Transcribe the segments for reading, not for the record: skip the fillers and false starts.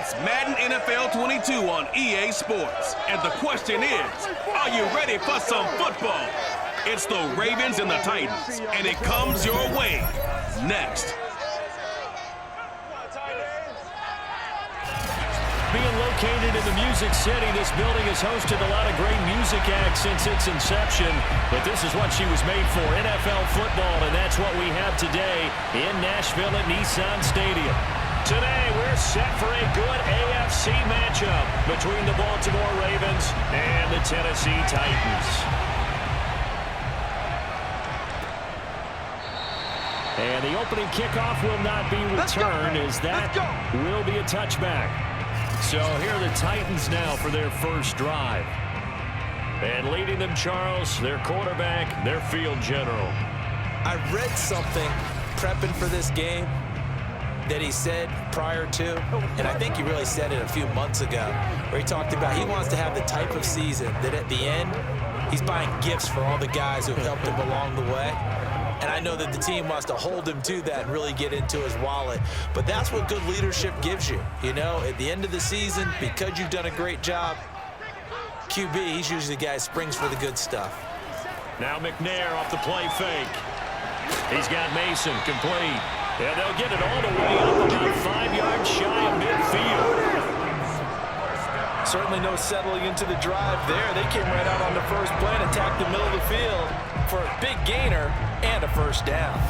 It's Madden NFL 22 on EA Sports. And the question is, are you ready for some football? It's the Ravens and the Titans, and it comes your way next. Being located in the Music City, this building has hosted a lot of great music acts since its inception. But this is what she was made for, NFL football, and that's what we have today in Nashville at Nissan Stadium. Today, we're set for a good AFC matchup between the Baltimore Ravens and the Tennessee Titans. And the opening kickoff will not be returned, as that will be a touchback. So here are the Titans now for their first drive. And leading them, Charles, their quarterback, their field general. I read something prepping for this game that he said prior to, and I think he really said it a few months ago, where he talked about he wants to have the type of season that at the end, he's buying gifts for all the guys who helped him along the way. And I know that the team wants to hold him to that and really get into his wallet. But that's what good leadership gives you. You know, at the end of the season, because you've done a great job, QB, he's usually the guy who springs for the good stuff. Now McNair off the play fake. He's got Mason complete. Yeah, they'll get it all the way up about 5 yards shy of midfield. Certainly no settling into the drive there. They came right out on the first play and attacked the middle of the field for a big gainer and a first down.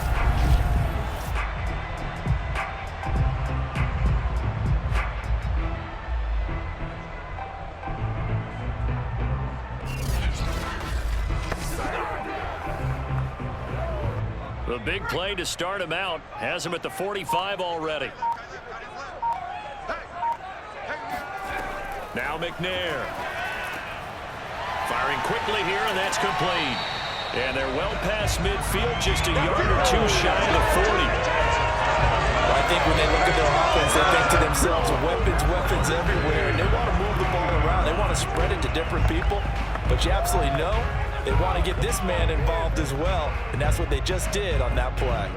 The big play to start him out has him at the 45 already. Now McNair. Firing quickly here, and that's complete. And they're well past midfield, just a yard or two shy of the 40. Well, I think when they look at their offense, they think to themselves, weapons everywhere. And they want to move the ball around. They want to spread it to different people. But you absolutely know they want to get this man involved as well. And that's what they just did on that play.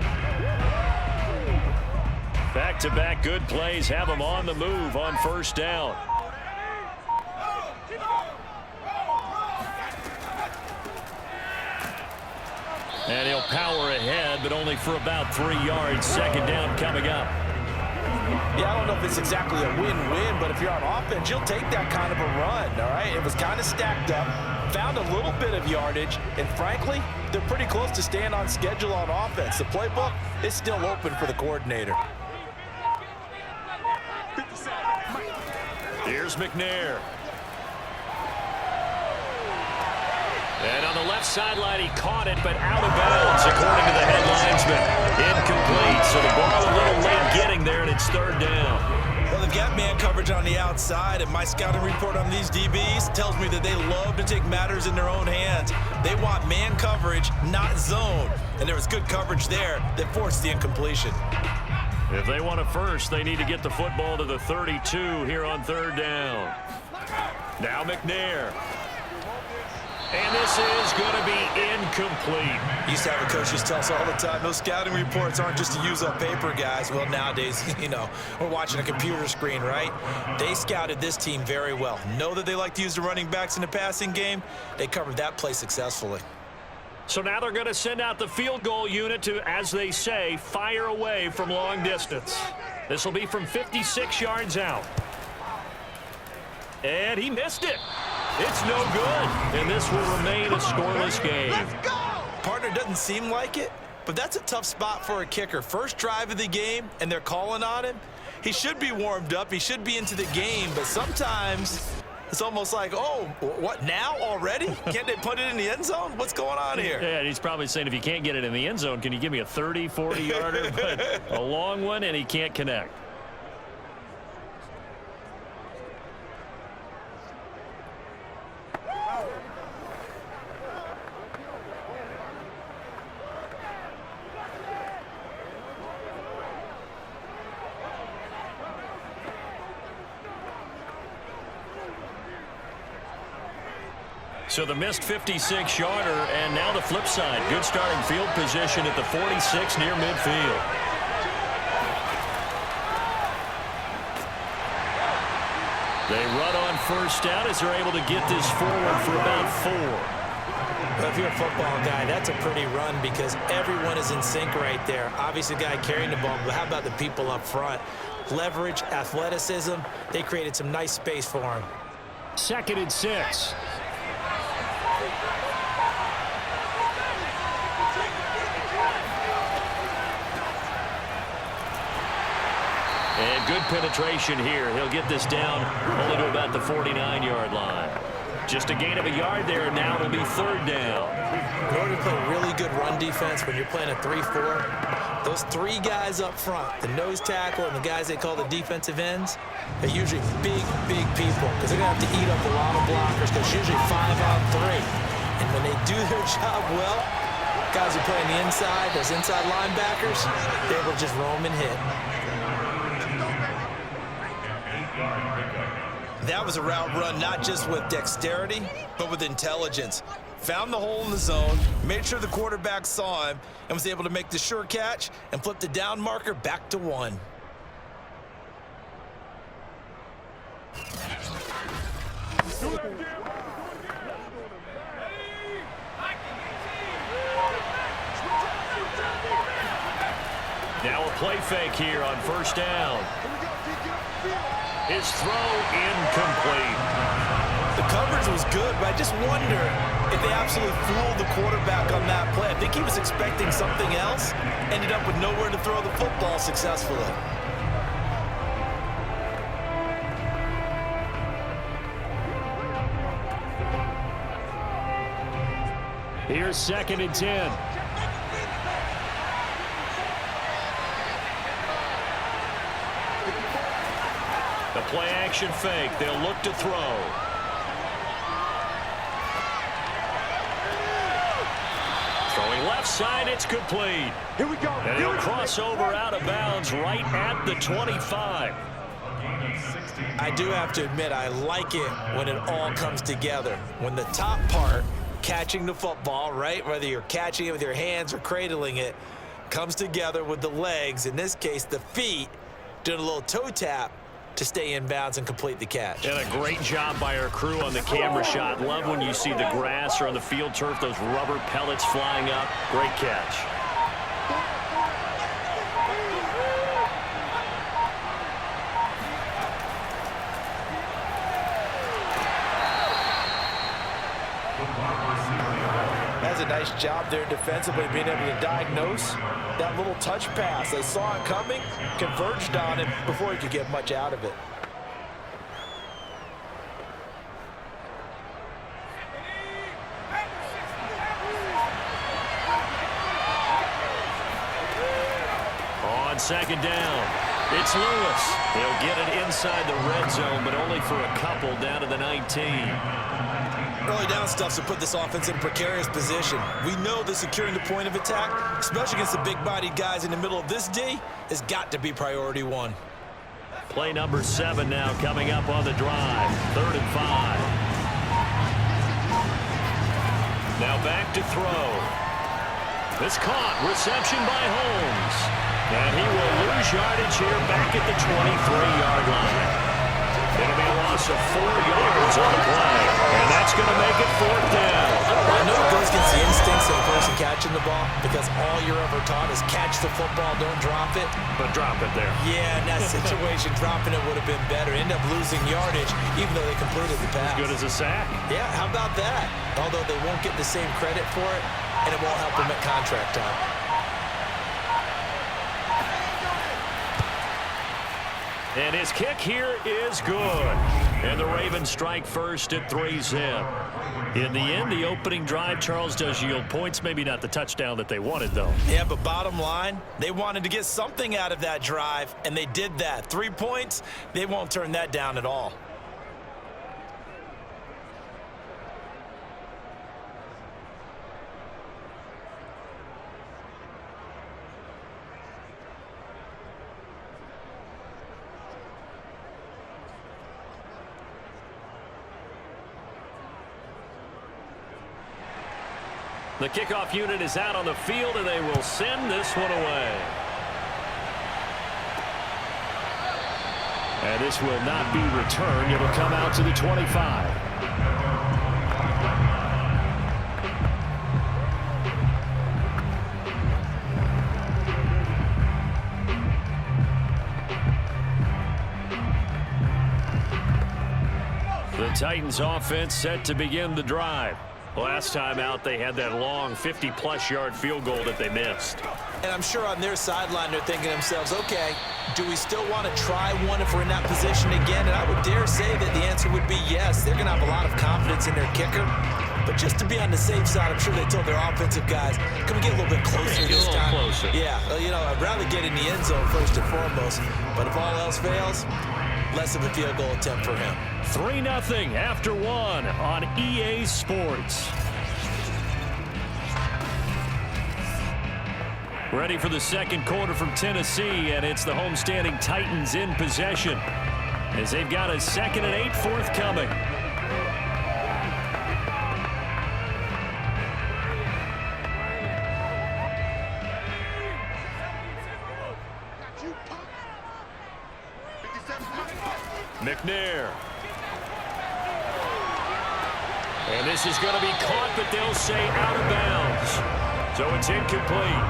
Back-to-back good plays have them on the move on first down. And he'll power ahead, but only for about 3 yards. Second down coming up. Yeah, I don't know if it's exactly a win-win, but if you're on offense, you'll take that kind of a run, all right? It was kind of stacked up, found a little bit of yardage, and frankly, they're pretty close to staying on schedule on offense. The playbook is still open for the coordinator. Here's McNair. And on the left sideline, he caught it, but out of bounds, according to the head linesman. Incomplete, so the ball a little late getting there, and it's third down. Well, they've got man coverage on the outside, and my scouting report on these DBs tells me that they love to take matters in their own hands. They want man coverage, not zone. And there was good coverage there that forced the incompletion. If they want a first, they need to get the football to the 32 here on third down. Now McNair. And this is going to be incomplete. Used to have a coach just tell us all the time, those scouting reports aren't just to use up paper, guys. Well, nowadays, you know, we're watching a computer screen, right? They scouted this team very well. Know that they like to use the running backs in the passing game. They covered that play successfully. So now they're going to send out the field goal unit to, as they say, fire away from long distance. This will be from 56 yards out. And he missed it. It's no good, and this will remain a scoreless game. Let's go! Partner doesn't seem like it, but that's a tough spot for a kicker. First drive of the game, and they're calling on him. He should be warmed up. He should be into the game, but sometimes it's almost like, oh, what, now already? Can't they put it in the end zone? What's going on here? Yeah, and he's probably saying, if you can't get it in the end zone, can you give me a 30, 40-yarder? But a long one, and he can't connect. So the missed 56-yarder, and now the flip side. Good starting field position at the 46 near midfield. They run on first down as they're able to get this forward for about 4. Well, if you're a football guy, that's a pretty run because everyone is in sync right there. Obviously, the guy carrying the ball, but how about the people up front? Leverage, athleticism, they created some nice space for him. 2nd and 6. And good penetration here. He'll get this down only to about the 49-yard line. Just a gain of a yard there, and now it'll be 3rd down. In order to play really good run defense when you're playing a 3-4, those 3 guys up front, the nose tackle and the guys they call the defensive ends, they're usually big people because they're going to have to eat up a lot of blockers because it's usually 5 on 3. And when they do their job well, guys who play on the inside, those inside linebackers, they're able to just roam and hit. That was a route run not just with dexterity, but with intelligence. Found the hole in the zone, made sure the quarterback saw him, and was able to make the sure catch and flip the down marker back to 1. Now a play fake here on first down. His throw incomplete. The coverage was good, but I just wonder if they absolutely fooled the quarterback on that play. I think he was expecting something else, ended up with nowhere to throw the football successfully. Here's 2nd and 10. The play action fake. They'll look to throw. Throwing left side, it's complete. Here we go. And he'll cross over out of bounds right at the 25. I do have to admit, I like it when it all comes together. When the top part, catching the football, right, whether you're catching it with your hands or cradling it, comes together with the legs, in this case the feet, doing a little toe tap to stay in bounds and complete the catch. And a great job by our crew on the camera shot. Love when you see the grass or on the field turf, those rubber pellets flying up. Great catch. That's a nice job there defensively, being able to diagnose that little touch pass. They saw it coming, converged on it before he could get much out of it. On 2nd down, it's Lewis. He'll get it inside the red zone, but only for a couple down to the 19. Early down stuff to put this offense in a precarious position. We know that securing the point of attack, especially against the big-bodied guys in the middle of this D, has got to be priority 1. Play number 7 now coming up on the drive. 3rd and 5. Now back to throw. It's caught. Reception by Holmes. And he will lose yardage here back at the 23-yard line. It'll be a loss of 4 yards on the play. And that's going to make it 4th down. I know it goes against the instincts of the person catching the ball because all you're ever taught is catch the football, don't drop it. But drop it there. Yeah, in that situation, dropping it would have been better. End up losing yardage, even though they completed the pass. As good as a sack. Yeah, how about that? Although they won't get the same credit for it, and it won't help them at contract time. And his kick here is good. And the Ravens strike first at 3-zip. In the end, the opening drive, Charles, does yield points. Maybe not the touchdown that they wanted, though. Yeah, but bottom line, they wanted to get something out of that drive, and they did that. 3 points, they won't turn that down at all. The kickoff unit is out on the field, and they will send this one away. And this will not be returned. It'll come out to the 25. The Titans offense set to begin the drive. Last time out, they had that long 50-plus yard field goal that they missed. And I'm sure on their sideline, they're thinking to themselves, okay, do we still want to try one if we're in that position again? And I would dare say that the answer would be yes. They're going to have a lot of confidence in their kicker. But just to be on the safe side, I'm sure they told their offensive guys, can we get a little bit closer this time? Closer. Yeah, well, you know, I'd rather get in the end zone first and foremost. But if all else fails, less of a field goal attempt for him. 3-0 after 1 on EA Sports. Ready for the second quarter from Tennessee, and it's the homestanding Titans in possession as they've got a 2nd and 8 forthcoming. McNair. And this is going to be caught, but they'll say out of bounds. So it's incomplete.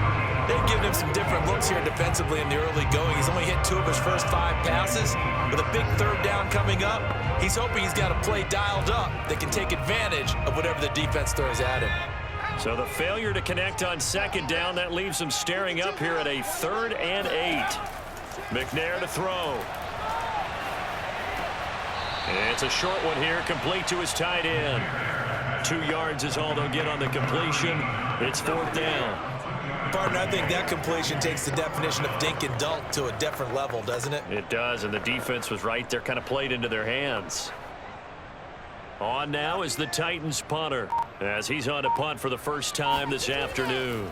They've given him some different looks here defensively in the early going. He's only hit 2 of his first 5 passes. With a big 3rd down coming up, he's hoping he's got a play dialed up that can take advantage of whatever the defense throws at him. So the failure to connect on 2nd down, that leaves him staring up here at a 3rd and 8. McNair to throw. It's a short one here, complete to his tight end. 2 yards is all they'll get on the completion. It's 4th down. Partner, I think that completion takes the definition of dink and dunk to a different level, doesn't it? It does, and the defense was right there, kind of played into their hands. On now is the Titans punter, as he's on to punt for the first time this afternoon.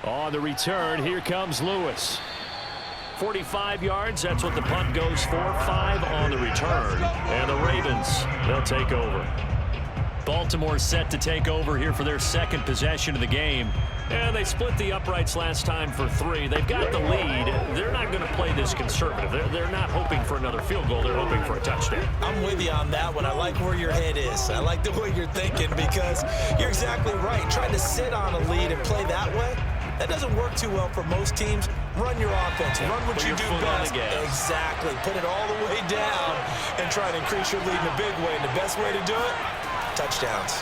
On the return, here comes Lewis. 45 yards, that's what the punt goes for. 5 on the return. And the Ravens, they'll take over. Baltimore set to take over here for their 2nd possession of the game. And they split the uprights last time for 3. They've got the lead. They're not going to play this conservative. They're not hoping for another field goal. They're hoping for a touchdown. I'm with you on that one. I like where your head is. I like the way you're thinking because you're exactly right. Trying to sit on a lead and play that way, that doesn't work too well for most teams. Run your offense. Run what you do best. Exactly. Put it all the way down and try to increase your lead in a big way. And the best way to do it, touchdowns.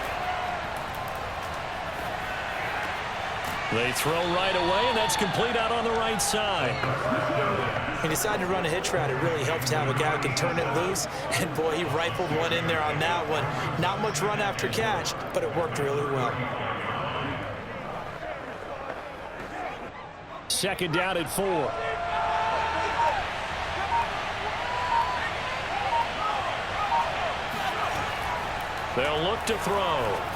They throw right away, and that's complete out on the right side. He decided to run a hitch route. It really helped to have a guy who can turn it loose. And, boy, he rifled one in there on that one. Not much run after catch, but it worked really well. 2nd down at 4. They'll look to throw.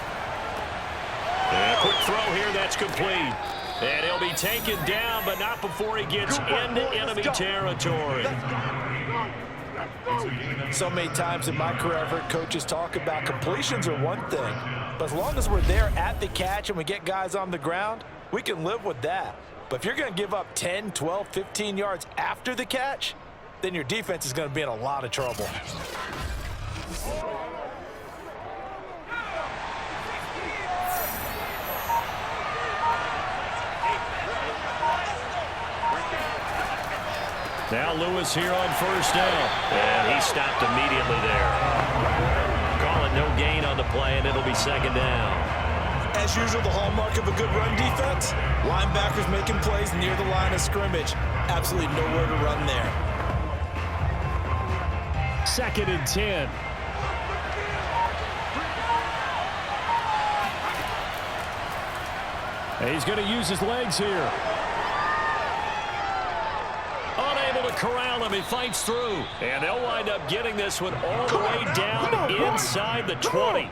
And a quick throw here, that's complete. And he'll be taken down, but not before he gets into enemy territory. So many times in my career, I've heard coaches talk about completions are one thing. But as long as we're there at the catch and we get guys on the ground, we can live with that. But if you're going to give up 10, 12, 15 yards after the catch, then your defense is going to be in a lot of trouble. Now Lewis here on 1st down. And he stopped immediately there. Call it no gain on the play, and it'll be 2nd down. As usual, the hallmark of a good run defense, linebackers making plays near the line of scrimmage. Absolutely nowhere to run there. 2nd and 10. And he's going to use his legs here. Unable to corral him. He fights through. And they'll wind up getting this one all the way down inside the 20.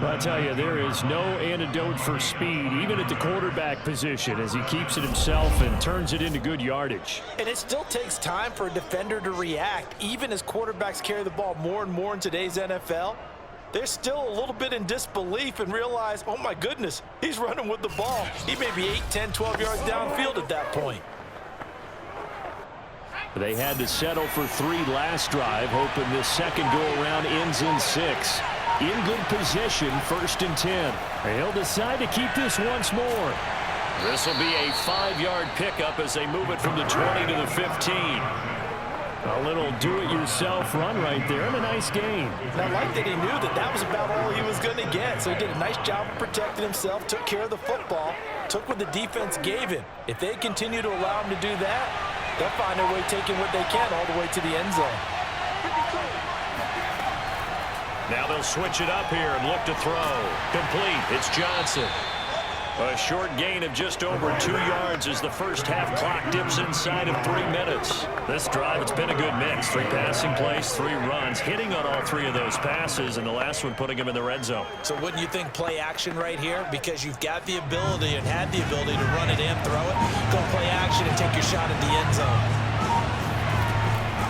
I tell you, there is no antidote for speed, even at the quarterback position, as he keeps it himself and turns it into good yardage. And it still takes time for a defender to react, even as quarterbacks carry the ball more and more in today's NFL. they're still a little bit in disbelief and realize, oh my goodness, he's running with the ball. He may be 8, 10, 12 yards downfield at that point. They had to settle for 3 last drive, hoping this second go-around ends in 6. In good position, 1st and 10. They'll decide to keep this once more. This will be a 5-yard pickup as they move it from the 20 to the 15. A little do-it-yourself run right there and a nice gain. I like that he knew that that was about all he was going to get, so he did a nice job of protecting himself, took care of the football, took what the defense gave him. If they continue to allow him to do that, they'll find their way taking what they can all the way to the end zone. Now they'll switch it up here and look to throw. Complete. It's Johnson. A short gain of just over 2 yards as the first half clock dips inside of 3 minutes. This drive, it's been a good mix. 3 passing plays, 3 runs, hitting on all 3 of those passes, and the last one putting him in the red zone. So wouldn't you think play action right here? Because you've got the ability and had the ability to run it and throw it. Go play action and take your shot at the end zone.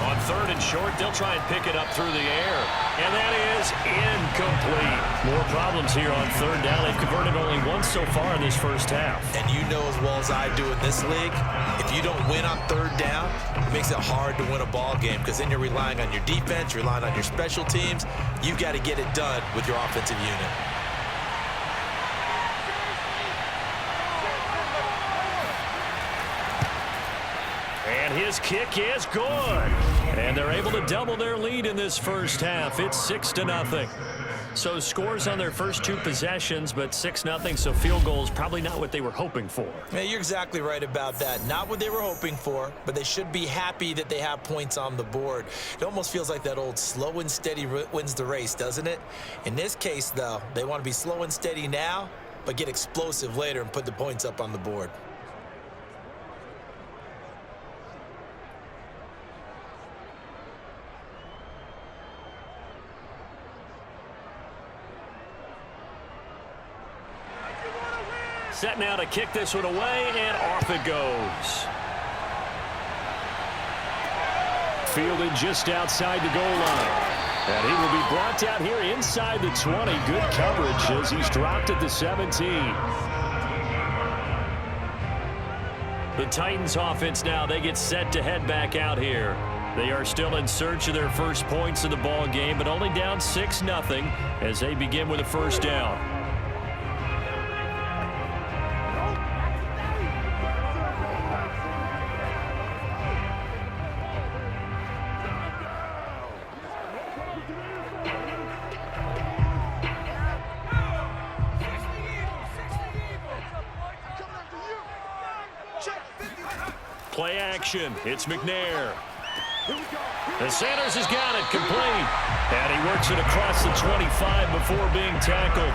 On 3rd and short, they'll try and pick it up through the air. And that is incomplete. More problems here on 3rd down. They've converted only once so far in this first half. And you know as well as I do in this league, if you don't win on 3rd down, it makes it hard to win a ball game because then you're relying on your defense, relying on your special teams. You've got to get it done with your offensive unit. And his kick is good. And they're able to double their lead in this first half. It's 6-0. So scores on their first 2 possessions, but 6-0, so field goals probably not what they were hoping for. Yeah, you're exactly right about that. Not what they were hoping for, but they should be happy that they have points on the board. It almost feels like that old slow and steady wins the race, doesn't it? In this case, though, they want to be slow and steady now, but get explosive later and put the points up on the board. Set now to kick this one away, and off it goes. Fielded just outside the goal line. And he will be brought down here inside the 20. Good coverage as he's dropped at the 17. The Titans offense now, they get set to head back out here. They are still in search of their first points of the ball game, but only down 6-0 as they begin with a first down. Play action. It's McNair. And Sanders has got it complete. And he works it across the 25 before being tackled.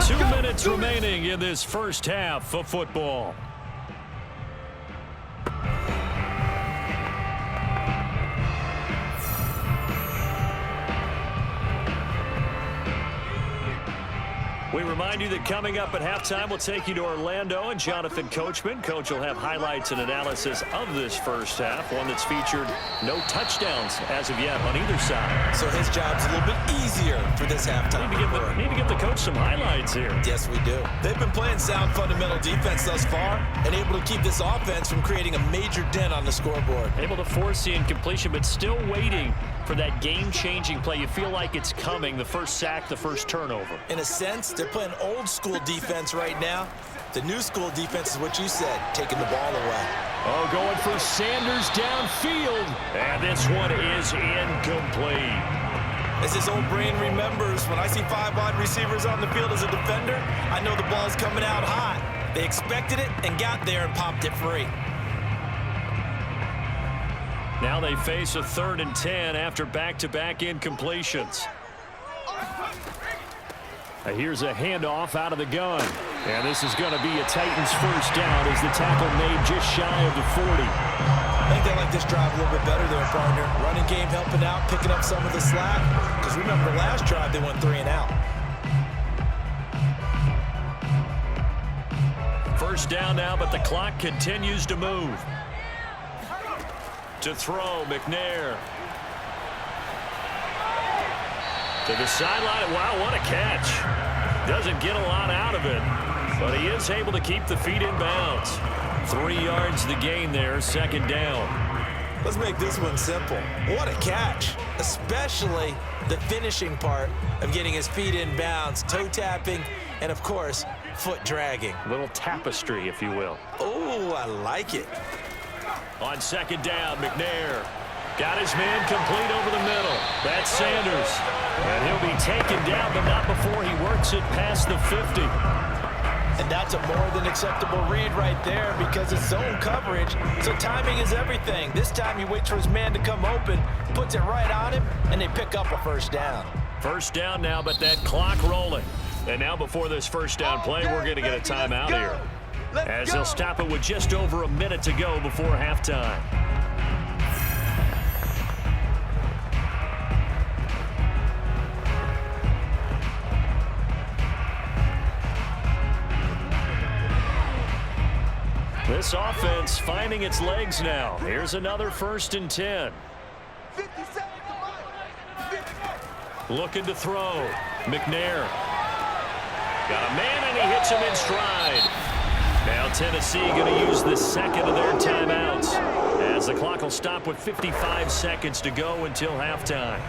2 minutes remaining in this first half of football. We remind you that coming up at halftime, we'll take you to Orlando and Jonathan Coachman. Coach will have highlights and analysis of this first half, one that's featured no touchdowns as of yet on either side. So his job's a little bit easier for this halftime. Need to give the coach some highlights here. Yes, we do. They've been playing sound fundamental defense thus far and able to keep this offense from creating a major dent on the scoreboard. Able to force the incompletion, but still waiting for that game-changing play. You feel like it's coming, the first sack, the first turnover. In a sense, they're playing old school defense right now. The new school defense is what you said, taking the ball away. Oh, going for Sanders downfield. And this one is incomplete. As his old brain remembers, when I see 5 wide receivers on the field as a defender, I know the ball's coming out hot. They expected it and got there and popped it free. Now they face a 3rd and 10 after back-to-back incompletions. Here's a handoff out of the gun. And this is going to be a Titans first down as the tackle made just shy of the 40. I think they like this drive a little bit better there, partner. Running game helping out, picking up some of the slack. Because remember, the last drive they went 3 and out. First down now, but the clock continues to move. To throw, McNair. To the sideline. Wow, what a catch. Doesn't get a lot out of it, but he is able to keep the feet in bounds. 3 yards the gain there, second down. Let's make this one simple. What a catch, especially the finishing part of getting his feet in bounds, toe tapping, and of course, foot dragging. Little tapestry, if you will. Oh, I like it. On second down, McNair got his man complete over the middle. That's Sanders. And he'll be taken down, but not before he works it past the 50. And that's a more than acceptable read right there because it's zone coverage, so timing is everything. This time he waits for his man to come open, puts it right on him, and they pick up a first down. First down now, but that clock rolling. And now before this first down play, we're going to get a timeout here, as they'll stop it with just over a minute to go before halftime. This offense finding its legs now. Here's another 1st and 10. Looking to throw. McNair. Got a man, and he hits him in stride. Now Tennessee going to use the second of their timeouts, as the clock will stop with 55 seconds to go until halftime.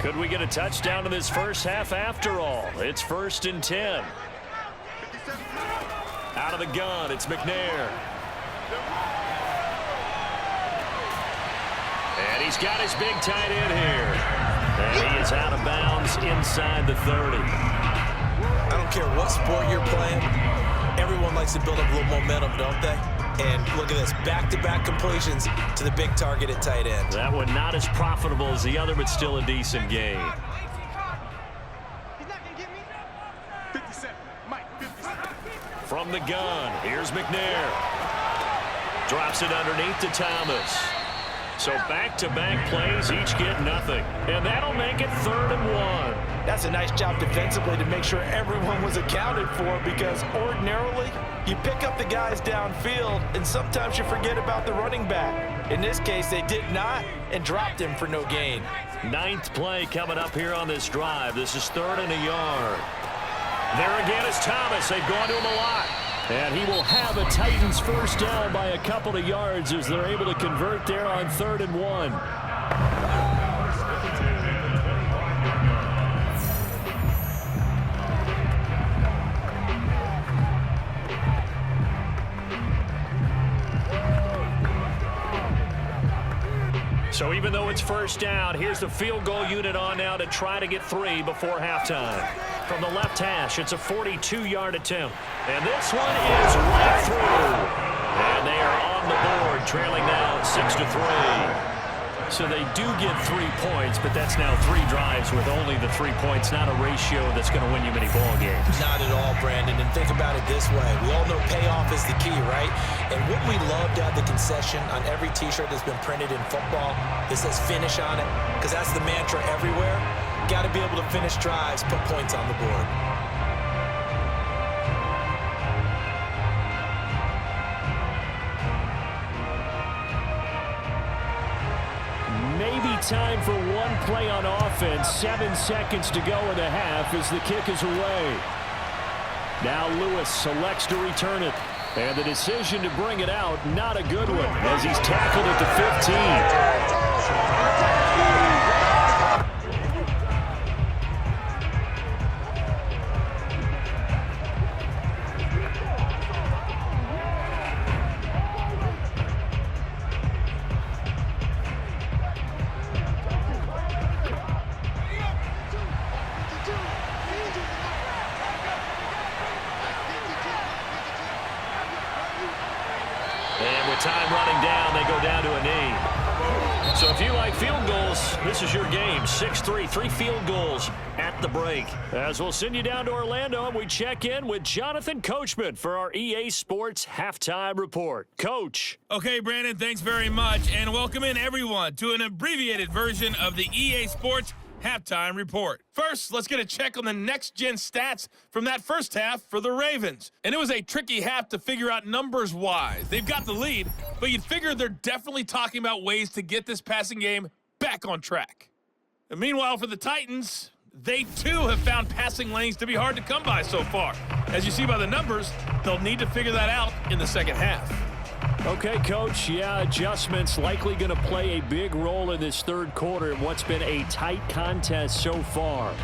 Could we get a touchdown in this first half after all? It's 1st and 10. Out of the gun, it's McNair. And he's got his big tight end here. And he is out of bounds inside the 30. I don't care what sport you're playing. Everyone likes to build up a little momentum, don't they? And look at this, back-to-back completions to the big target at tight end. That one not as profitable as the other, but still a decent game. From the gun, here's McNair. Drops it underneath to Thomas. So back-to-back plays, each get nothing. And that'll make it 3rd and 1. That's a nice job defensively to make sure everyone was accounted for, because ordinarily you pick up the guys downfield and sometimes you forget about the running back. In this case, they did not and dropped him for no gain. 9th play coming up here on this drive. This is 3rd and a yard. There again is Thomas. They've gone to him a lot. And he will have a Titans first down by a couple of yards as they're able to convert there on 3rd and 1. So even though it's first down, here's the field goal unit on now to try to get 3 before halftime. From the left hash, it's a 42-yard attempt. And this one is right through. And they are on the board, trailing now 6-3. So they do get 3 points, but that's now 3 drives with only the 3 points, not a ratio that's going to win you many ball games. Not at all, Brandon. And think about it this way. We all know payoff is the key, right? And wouldn't we love to have the concession on every T-shirt that's been printed in football that says finish on it? Because that's the mantra everywhere. Got to be able to finish drives, put points on the board. Maybe time for one play on offense. 7 seconds to go in the half as the kick is away. Now Lewis selects to return it. And the decision to bring it out, not a good one, as he's tackled at the 15. Time running down, they go down to a knee. So if you like field goals, this is your game. 6-3, 3 field goals at the break. As we'll send you down to Orlando, and we check in with Jonathan Coachman for our EA Sports Halftime Report. Coach. Okay, Brandon, thanks very much, and welcome in everyone to an abbreviated version of the EA Sports Halftime report. First, let's get a check on the next-gen stats from that first half for the Ravens. And it was a tricky half to figure out numbers-wise. They've got the lead, but you'd figure they're definitely talking about ways to get this passing game back on track. And meanwhile, for the Titans, they too have found passing lanes to be hard to come by so far. As you see by the numbers, they'll need to figure that out in the second half. Okay, Coach, yeah, adjustments likely going to play a big role in this third quarter in what's been a tight contest so far.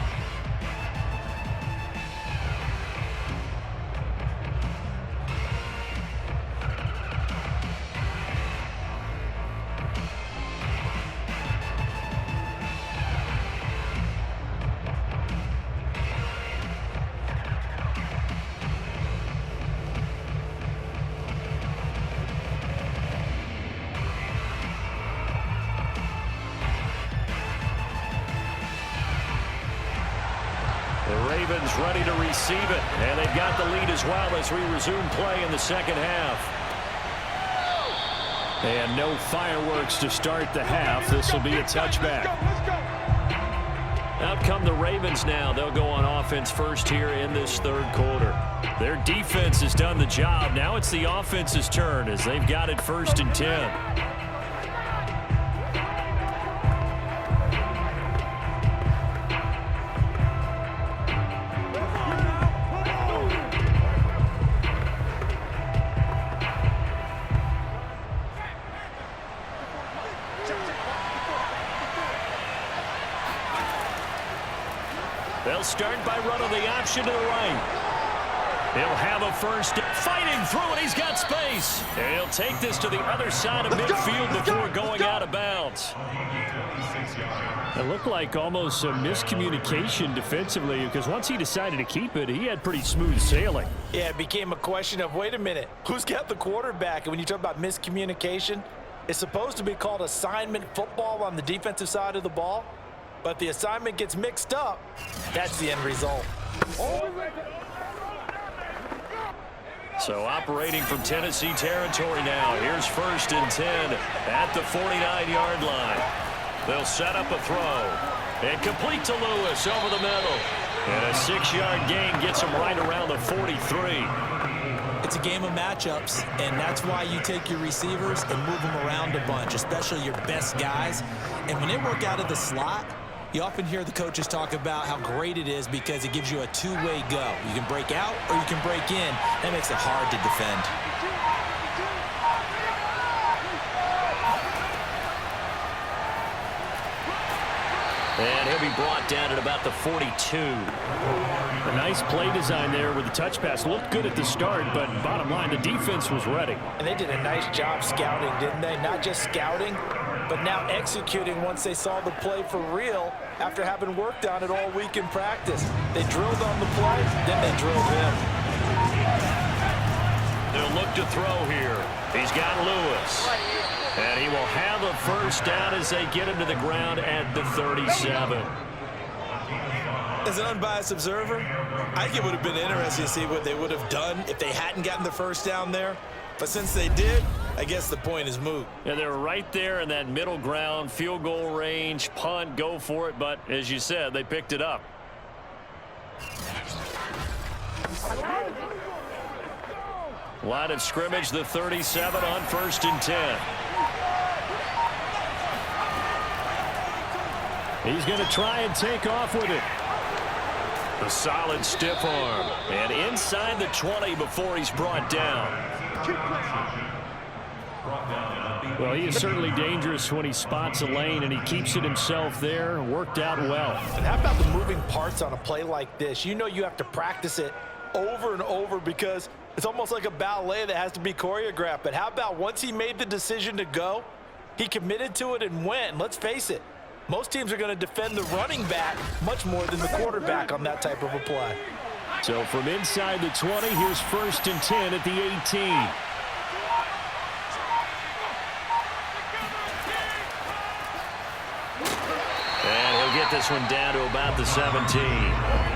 Ravens ready to receive it, and they've got the lead as well as we resume play in the second half. And no fireworks to start the half. This will be a touchback. Out come the Ravens now. They'll go on offense first here in this third quarter. Their defense has done the job. Now it's the offense's turn as they've got it 1st and 10. They'll start by running the option to the right. He'll have a first, fighting through it, he's got space. And he'll take this to the other side of midfield before going out of bounds. It looked like almost a miscommunication defensively because once he decided to keep it, he had pretty smooth sailing. Yeah, it became a question of, wait a minute, who's got the quarterback? And when you talk about miscommunication, it's supposed to be called assignment football on the defensive side of the ball. But the assignment gets mixed up. That's the end result. So operating from Tennessee territory now. Here's 1st and 10 at the 49-yard line. They'll set up a throw. And complete to Lewis over the middle. And a 6-yard gain gets him right around the 43. It's a game of matchups, and that's why you take your receivers and move them around a bunch, especially your best guys. And when they work out of the slot, you often hear the coaches talk about how great it is because it gives you a two-way go. You can break out or you can break in. That makes it hard to defend. And he'll be brought down at about the 42. A nice play design there with the touch pass. Looked good at the start, but bottom line, the defense was ready. And they did a nice job scouting, didn't they? Not just scouting, but now executing once they saw the play for real after having worked on it all week in practice. They drilled on the play, then they drilled him. They'll look to throw here. He's got Lewis. And he will have a first down as they get him to the ground at the 37. As an unbiased observer, I think it would have been interesting to see what they would have done if they hadn't gotten the first down there. But since they did, I guess the point is moot. Yeah, they're right there in that middle ground, field goal range, punt, go for it. But as you said, they picked it up. Line of scrimmage, the 37 on 1st and 10. He's going to try and take off with it. A solid stiff arm. And inside the 20 before he's brought down. Well, he is certainly dangerous when he spots a lane, and he keeps it himself there. Worked out well. And how about the moving parts on a play like this? You know you have to practice it over and over because it's almost like a ballet that has to be choreographed. But how about once he made the decision to go, he committed to it and went. And let's face it, most teams are going to defend the running back much more than the quarterback on that type of a play. So from inside the 20, here's 1st and 10 at the 18. And he'll get this one down to about the 17.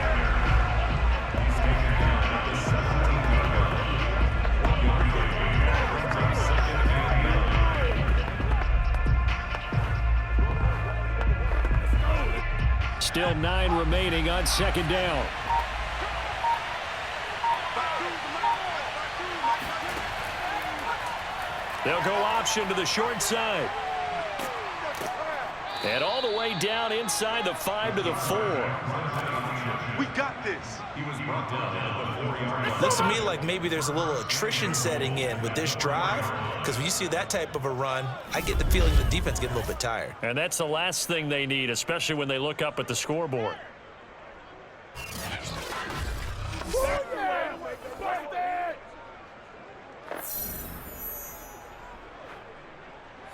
Still 9 remaining on second down. They'll go option to the short side. And all the way down inside the 5 to the 4. We got this. Looks to me like maybe there's a little attrition setting in with this drive, because when you see that type of a run, I get the feeling the defense getting a little bit tired. And that's the last thing they need, especially when they look up at the scoreboard.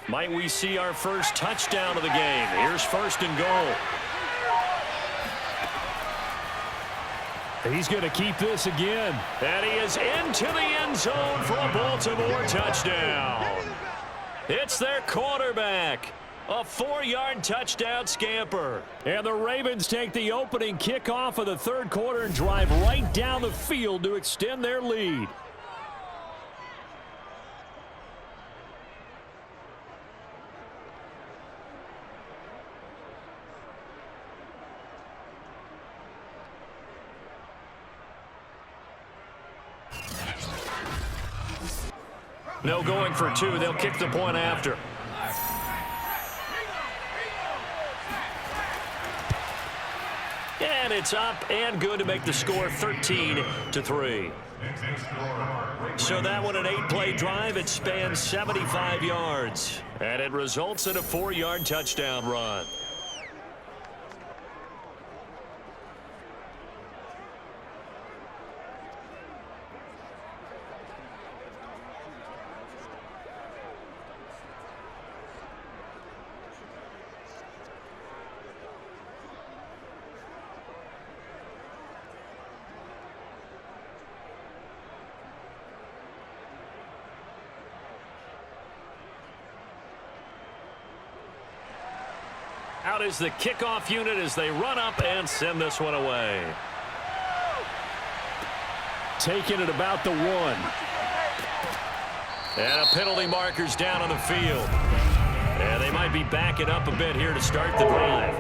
Might we see our first touchdown of the game? Here's first and goal. He's going to keep this again. And he is into the end zone for a Baltimore touchdown. It's their quarterback. A 4-yard touchdown scamper. And the Ravens take the opening kickoff of the third quarter and drive right down the field to extend their lead. No going for 2. They'll kick the point after. And it's up and good to make the score 13-3. So that one an 8-play drive. It spans 75 yards. And it results in a 4-yard touchdown run. Out is the kickoff unit as they run up and send this one away. Taking it about the 1. And a penalty marker's down on the field. And they might be backing up a bit here to start the drive.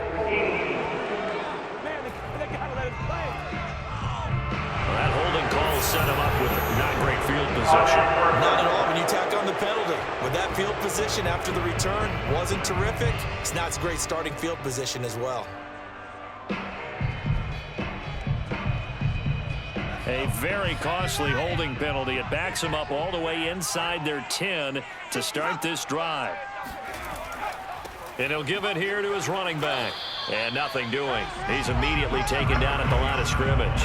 Well, that holding call set him up with not great field position. Not at all when you tack on the penalty. With that field position after the return wasn't terrific, it's not a great starting field position as well. A very costly holding penalty. It backs them up all the way inside their 10 to start this drive. And he'll give it here to his running back. And nothing doing. He's immediately taken down at the line of scrimmage.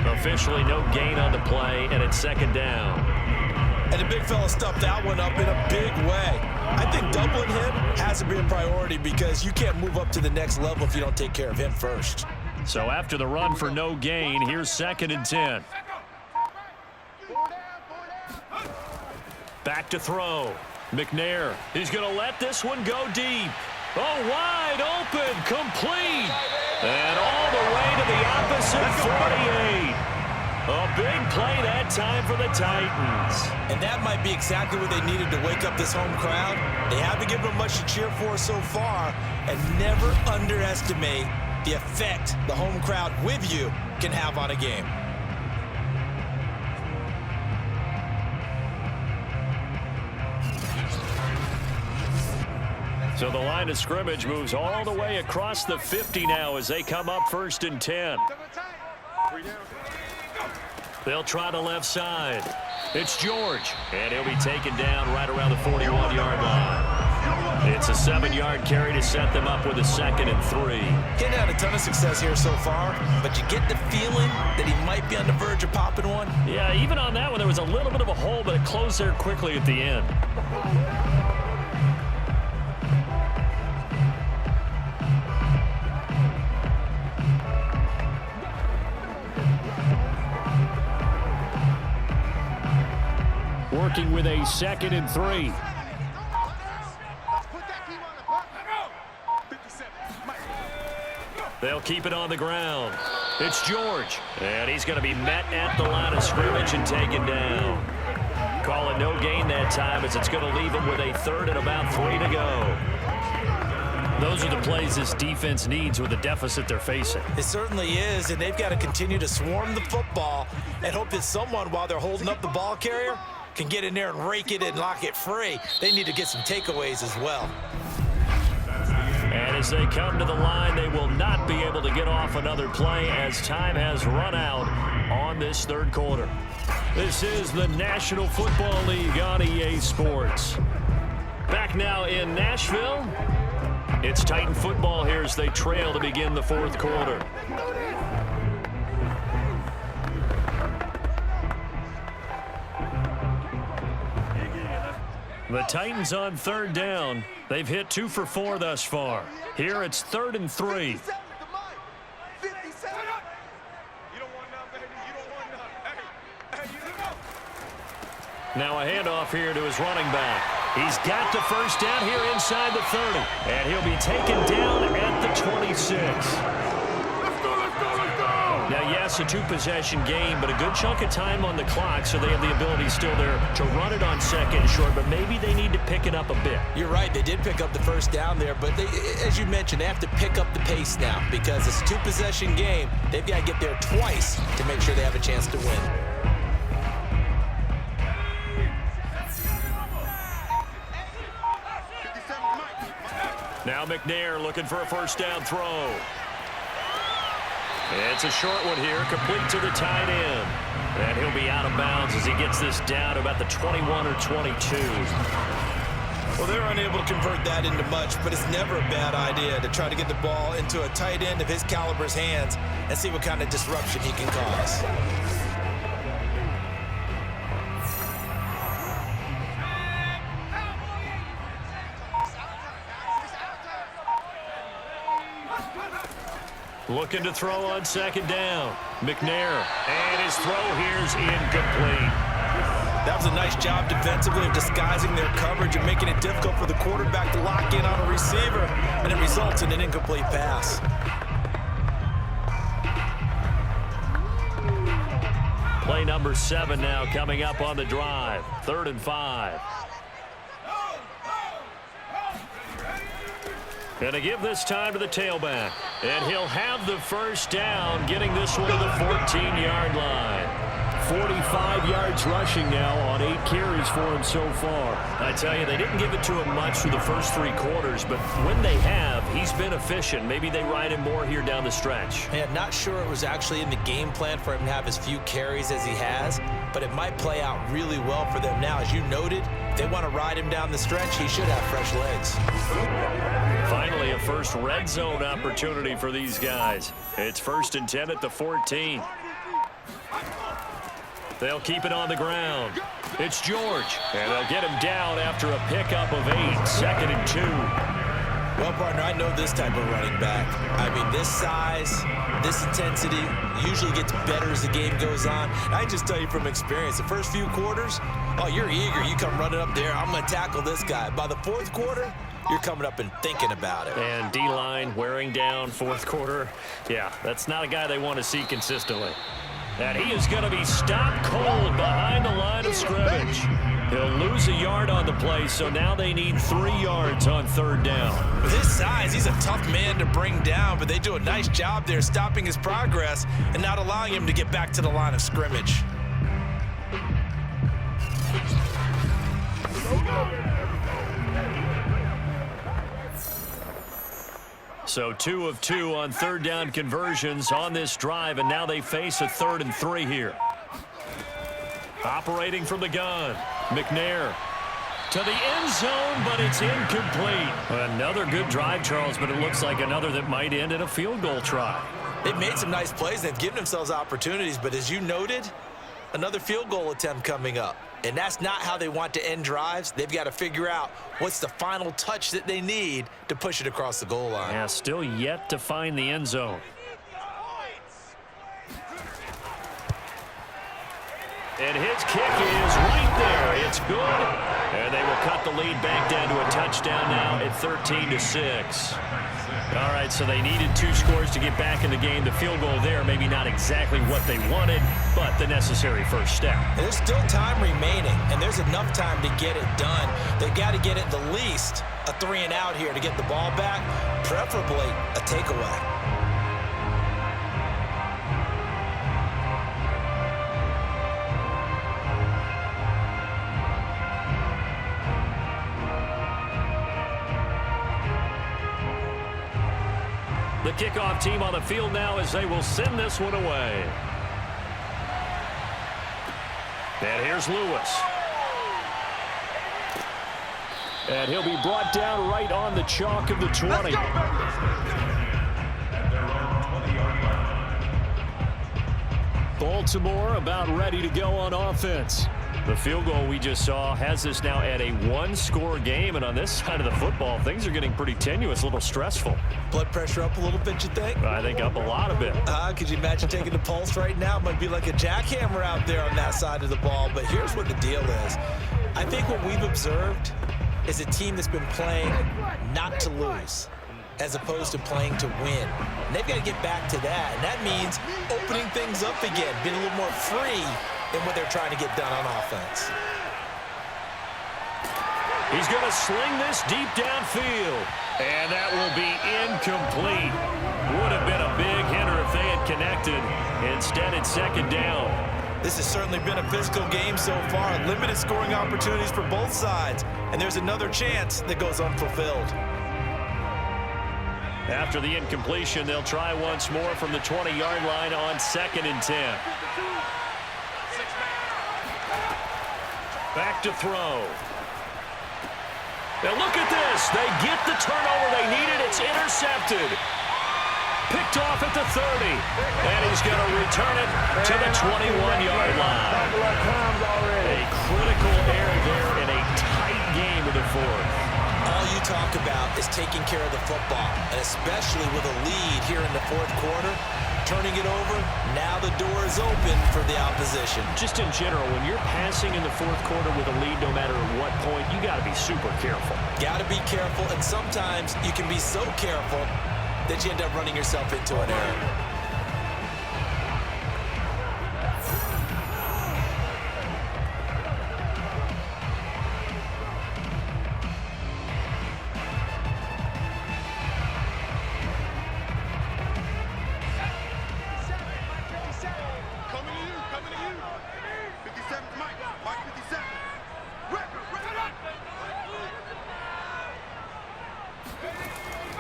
Officially no gain on the play, and it's second down. And the big fella stuffed that one up in a big way. I think doubling him has to be a priority because you can't move up to the next level if you don't take care of him first. So after the run for no gain, here's second and 10. Back to throw. McNair. He's going to let this one go deep. Oh, wide open, complete. And all the way to the opposite 48. A big play that time for the Titans. And that might be exactly what they needed to wake up this home crowd. They haven't given them much to cheer for so far. And never underestimate the effect the home crowd with you can have on a game. So the line of scrimmage moves all the way across the 50 now as they come up first and 10. They'll try the left side. It's George, and he'll be taken down right around the 41-yard line. It's a 7-yard carry to set them up with a second and 3. Getting had a ton of success here so far, but you get the feeling that he might be on the verge of popping one. Yeah, even on that one, there was a little bit of a hole, but it closed there quickly at the end. Working with a second and 3. They'll keep it on the ground. It's George, and he's going to be met at the line of scrimmage and taken down. Calling no gain that time as it's going to leave him with a third and about 3 to go. Those are the plays this defense needs with the deficit they're facing. It certainly is, and they've got to continue to swarm the football and hope that someone, while they're holding up the ball carrier, can get in there and rake it and lock it free. They need to get some takeaways as well. And as they come to the line, they will not be able to get off another play as time has run out on this third quarter. This is the National Football League on EA Sports. Back now in Nashville. It's Titan football here as they trail to begin the fourth quarter. The Titans on third down. They've hit 2 for 4 thus far. Here it's 3rd and 3. Now a handoff here to his running back. He's got the first down here inside the 30. And he'll be taken down at the 26. Now, yes, a 2-possession game, but a good chunk of time on the clock, so they have the ability still there to run it on second and short, but maybe they need to pick it up a bit. You're right. They did pick up the first down there, but they, as you mentioned, they have to pick up the pace now because it's a 2-possession game. They've got to get there twice to make sure they have a chance to win. Now McNair looking for a first down throw. It's a short one here, complete to the tight end. And he'll be out of bounds as he gets this down to about the 21 or 22. Well, they're unable to convert that into much, but it's never a bad idea to try to get the ball into a tight end of his caliber's hands and see what kind of disruption he can cause. Looking to throw on second down. McNair. And his throw here's incomplete. That was a nice job defensively of disguising their coverage and making it difficult for the quarterback to lock in on a receiver, and it results in an incomplete pass. Play number 7 now coming up on the drive. 3rd and 5. And to give this time to the tailback. And he'll have the first down, getting this one to the 14-yard line. 45 yards rushing now on 8 carries for him so far. I tell you, they didn't give it to him much through the first 3 quarters, but when they have, he's been efficient. Maybe they ride him more here down the stretch. Yeah, not sure it was actually in the game plan for him to have as few carries as he has, but it might play out really well for them now. As you noted, if they want to ride him down the stretch, he should have fresh legs. Finally, a first red zone opportunity for these guys. It's 1st and 10 at the 14. They'll keep it on the ground. It's George, and they'll get him down after a pickup of 8, 2nd and 2. Well, partner, I know this type of running back. I mean, this size, this intensity usually gets better as the game goes on. And I just tell you from experience, the first few quarters, oh, you're eager. You come running up there, I'm going to tackle this guy. By the 4th quarter, you're coming up and thinking about it. And D-line wearing down 4th quarter. Yeah, that's not a guy they want to see consistently. And he is going to be stopped cold behind the line of scrimmage. He'll lose a yard on the play, so now they need 3 yards on 3rd down. With his size, he's a tough man to bring down, but they do a nice job there stopping his progress and not allowing him to get back to the line of scrimmage. So 2 of 2 on 3rd down conversions on this drive, and now they face a 3rd and 3 here. Operating from the gun, McNair to the end zone, but it's incomplete. Another good drive, Charles, but it looks like another that might end in a field goal try. They've made some nice plays. They've given themselves opportunities, but as you noted, another field goal attempt coming up. And that's not how they want to end drives. They've got to figure out what's the final touch that they need to push it across the goal line. Yeah, still yet to find the end zone. And his kick is right there. It's good. And they will cut the lead back down to a touchdown now at 13-6. All right, so they needed 2 scores to get back in the game. The field goal there, maybe not exactly what they wanted, but the necessary first step. There's still time remaining, and there's enough time to get it done. They've got to get at the least a 3-and-out here to get the ball back, preferably a takeaway. The kickoff team on the field now as they will send this one away. And here's Lewis. And he'll be brought down right on the chalk of the 20. Baltimore about ready to go on offense. The field goal we just saw has us now at a 1-score game, and on this side of the football, things are getting pretty tenuous, a little stressful. Blood pressure up a little bit, you think? I think up a lot of it. Could you imagine taking the pulse right now? It might be like a jackhammer out there on that side of the ball, but here's what the deal is. I think what we've observed is a team that's been playing not to lose, as opposed to playing to win. And they've got to get back to that, and that means opening things up again, being a little more free than what they're trying to get done on offense. He's going to sling this deep downfield, and that will be incomplete. Would have been a big hitter if they had connected. Instead, it's second down. This has certainly been a physical game so far. Limited scoring opportunities for both sides, and there's another chance that goes unfulfilled. After the incompletion, they'll try once more from the 20-yard line on 2nd and 10. Back to throw. Now look at this. They get the turnover they needed. It's intercepted. Picked off at the 30. And he's going to return it to the 21-yard line. A critical error there in a tight game of the fourth. All you talk about is taking care of the football, and especially with a lead here in the fourth quarter, turning it over, now the door is open for the opposition. Just in general, when you're passing in the fourth quarter with a lead, no matter at what point, you got to be super careful. Got to be careful, and sometimes you can be so careful that you end up running yourself into an error.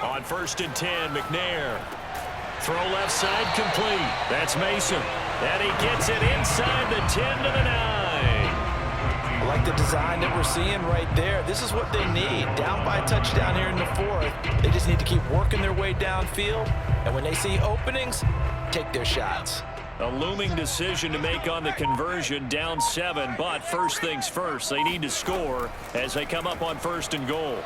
On 1st and 10, McNair. Throw left side complete. That's Mason. And he gets it inside the 10 to the 9. I like the design that we're seeing right there. This is what they need. Down by a touchdown here in the fourth. They just need to keep working their way downfield. And when they see openings, take their shots. A looming decision to make on the conversion, down 7. But first things first, they need to score as they come up on 1st and goal.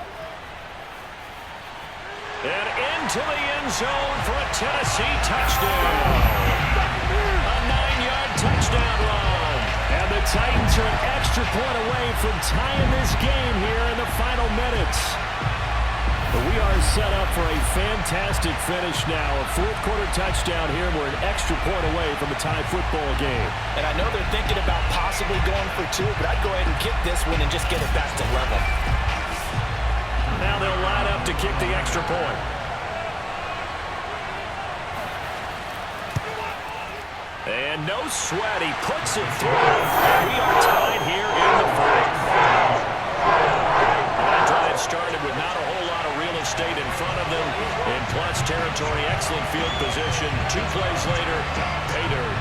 And into the end zone for a Tennessee touchdown. A 9-yard touchdown run. And the Titans are an extra point away from tying this game here in the final minutes. But we are set up for a fantastic finish now. A fourth-quarter touchdown here. We're an extra point away from a tie football game. And I know they're thinking about possibly going for 2, but I'd go ahead and kick this one and just get it back to level. Now they'll line up to kick the extra point. And no sweat, he puts it through. And we are tied here in the fourth. That drive started with not a whole lot of real estate in front of them. In plus territory, excellent field position. 2 plays later, pay dirt.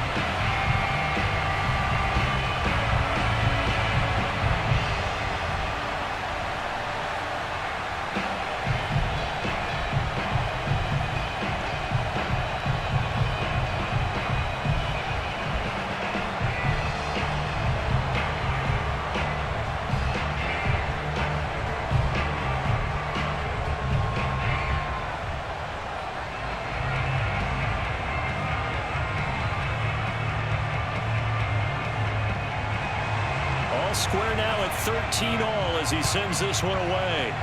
square now at 13-all as he sends this one away.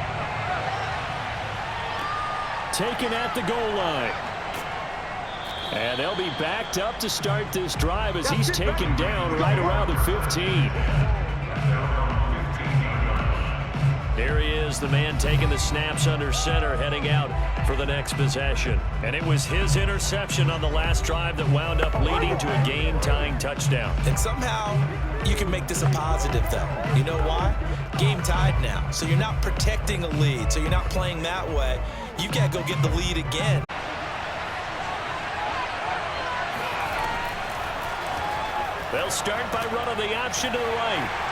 Taken at the goal line. And they'll be backed up to start this drive as he's taken down right around the 15. Here he is, the man taking the snaps under center, heading out for the next possession. And it was his interception on the last drive that wound up leading to a game-tying touchdown. And somehow you can make this a positive, though. You know why? Game tied now. So you're not protecting a lead. So you're not playing that way. You've got to go get the lead again. They'll start by running the option to the right.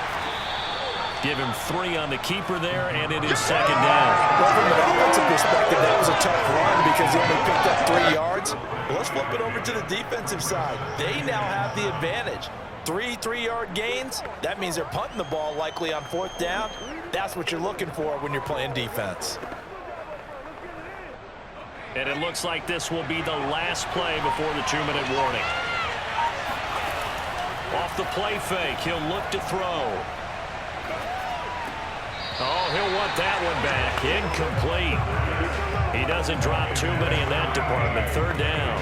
Give him 3 on the keeper there, and it is second down. Well, from an offensive perspective, that was a tough run because he only picked up 3 yards. Well, let's flip it over to the defensive side. They now have the advantage. 3 3-yard gains. That means they're punting the ball likely on 4th down. That's what you're looking for when you're playing defense. And it looks like this will be the last play before the 2-minute warning. Off the play fake, he'll look to throw. Oh, he'll want that one back. Incomplete. He doesn't drop too many in that department. 3rd down.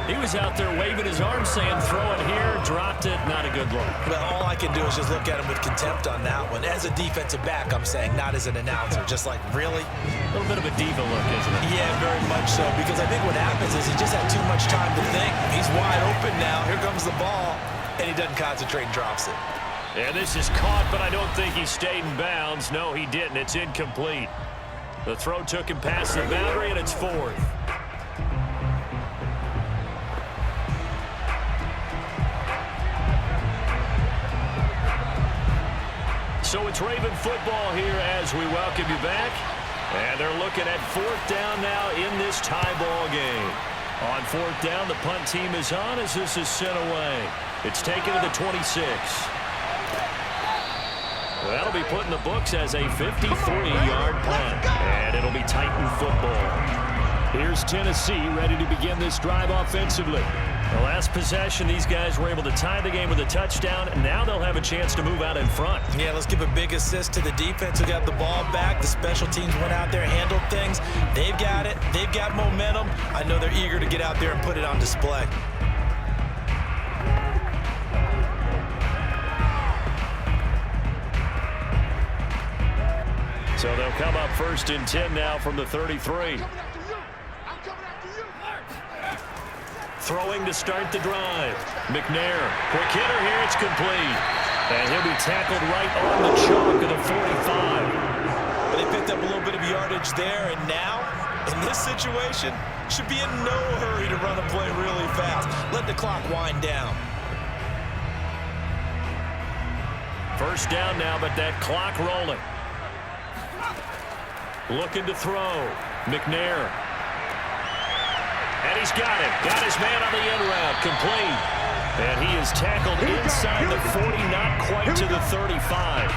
He was out there waving his arms saying, throw it here, dropped it, not a good look. Well, all I can do is just look at him with contempt on that one. As a defensive back, I'm saying, not as an announcer. Just like, really? A little bit of a diva look, isn't it? Yeah, very much so. Because I think what happens is he just had too much time to think. He's wide open now. Here comes the ball. And he doesn't concentrate and drops it. And this is caught, but I don't think he stayed in bounds. No, he didn't. It's incomplete. The throw took him past the boundary, and it's 4th. So it's Raven football here as we welcome you back. And they're looking at 4th down now in this tie ball game. On 4th down, the punt team is on as this is sent away. It's taken to the 26. That'll be put in the books as a 53-yard punt. And it'll be Titan football. Here's Tennessee ready to begin this drive offensively. The last possession, these guys were able to tie the game with a touchdown, and now they'll have a chance to move out in front. Yeah, let's give a big assist to the defense who got the ball back. The special teams went out there, handled things. They've got it. They've got momentum. I know they're eager to get out there and put it on display. So they'll come up 1st and 10 now from the 33. Throwing to start the drive. McNair, quick hitter here, it's complete. And he'll be tackled right on the chalk of the 45. But they picked up a little bit of yardage there, and now, in this situation, should be in no hurry to run a play really fast. Let the clock wind down. 1st down now, but that clock rolling. Looking to throw. McNair. And he's got it. Got his man on the end route. Complete. And he is tackled inside the 40, not quite to the 35.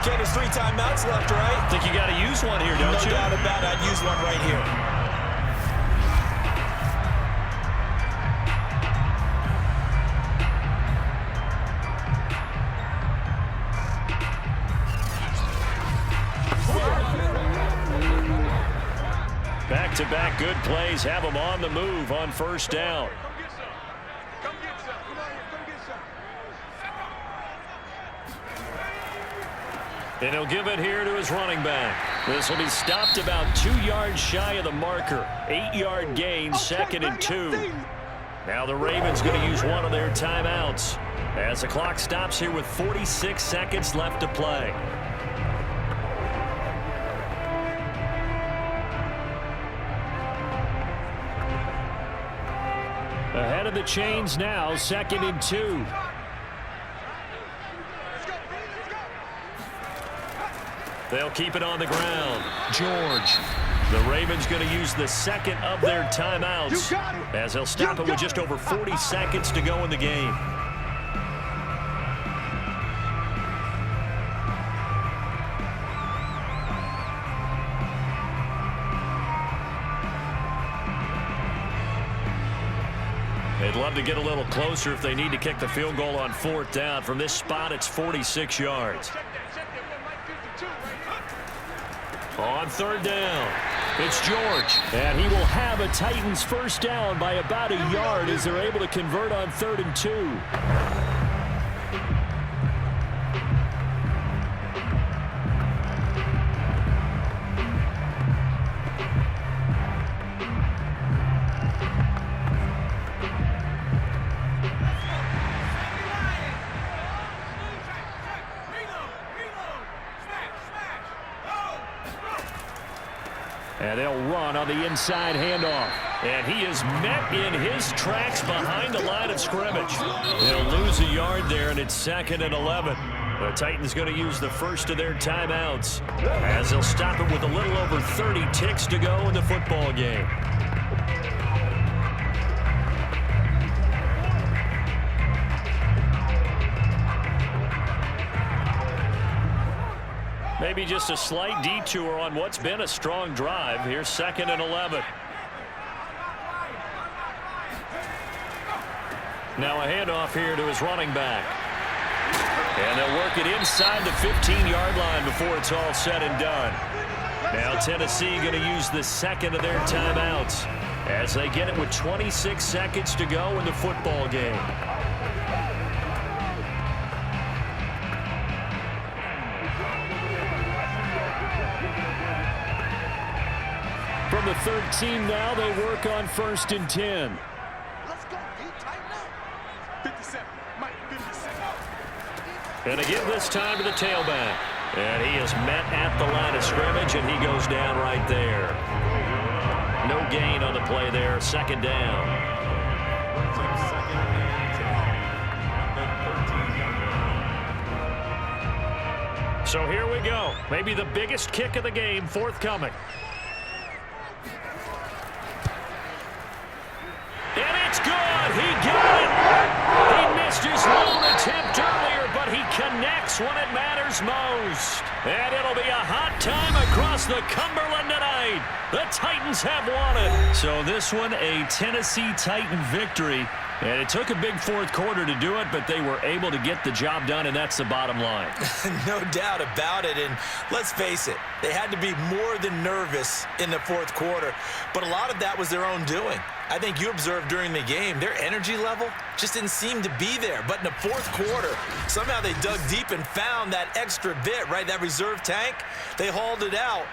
Okay, there's 3 timeouts left, right? Think you got to use one here, don't you? No doubt about it. I'd use one right here. Back-to-back good plays have them on the move on 1st down. And he'll give it here to his running back. This will be stopped about 2 yards shy of the marker. 8-yard gain, 2nd and 2. Now the Ravens going to use one of their timeouts as the clock stops here with 46 seconds left to play. Ahead of the chains now, 2nd and 2. They'll keep it on the ground. George. The Ravens going to use the 2nd of their timeouts as they'll stop it with just over 40 seconds to go in the game. They'd love to get a little closer if they need to kick the field goal on 4th down. From this spot, it's 46 yards. On 3rd down, it's George. And he will have a Titans first down by about a yard as they're able to convert on 3rd and 2. And they'll run on the inside handoff. And he is met in his tracks behind the line of scrimmage. They'll lose a yard there, and it's 2nd and 11. The Titans going to use the first of their timeouts as they'll stop it with a little over 30 ticks to go in the football game. Maybe just a slight detour on what's been a strong drive. Here's 2nd and 11. Now a handoff here to his running back. And they'll work it inside the 15-yard line before it's all said and done. Now Tennessee going to use the second of their timeouts as they get it with 26 seconds to go in the football game. From the 13 now, they work on 1st and 10. Let's go, D. Tighten up. 57. Mike, 57. And again this time to the tailback. And he is met at the line of scrimmage, and he goes down right there. No gain on the play there. 2nd down. So here we go. Maybe the biggest kick of the game forthcoming. And it's good. He got it. He missed his lone attempt earlier, but he connects when it matters most. And it'll be a hot time across the Cumberland tonight. The Titans have won it. So this one, a Tennessee Titan victory. And it took a big 4th quarter to do it, but they were able to get the job done, and that's the bottom line. No doubt about it. And let's face it, they had to be more than nervous in the 4th quarter. But a lot of that was their own doing. I think you observed during the game, their energy level just didn't seem to be there. But in the 4th quarter, somehow they dug deep and found that extra bit, right, that reserve tank. They hauled it out.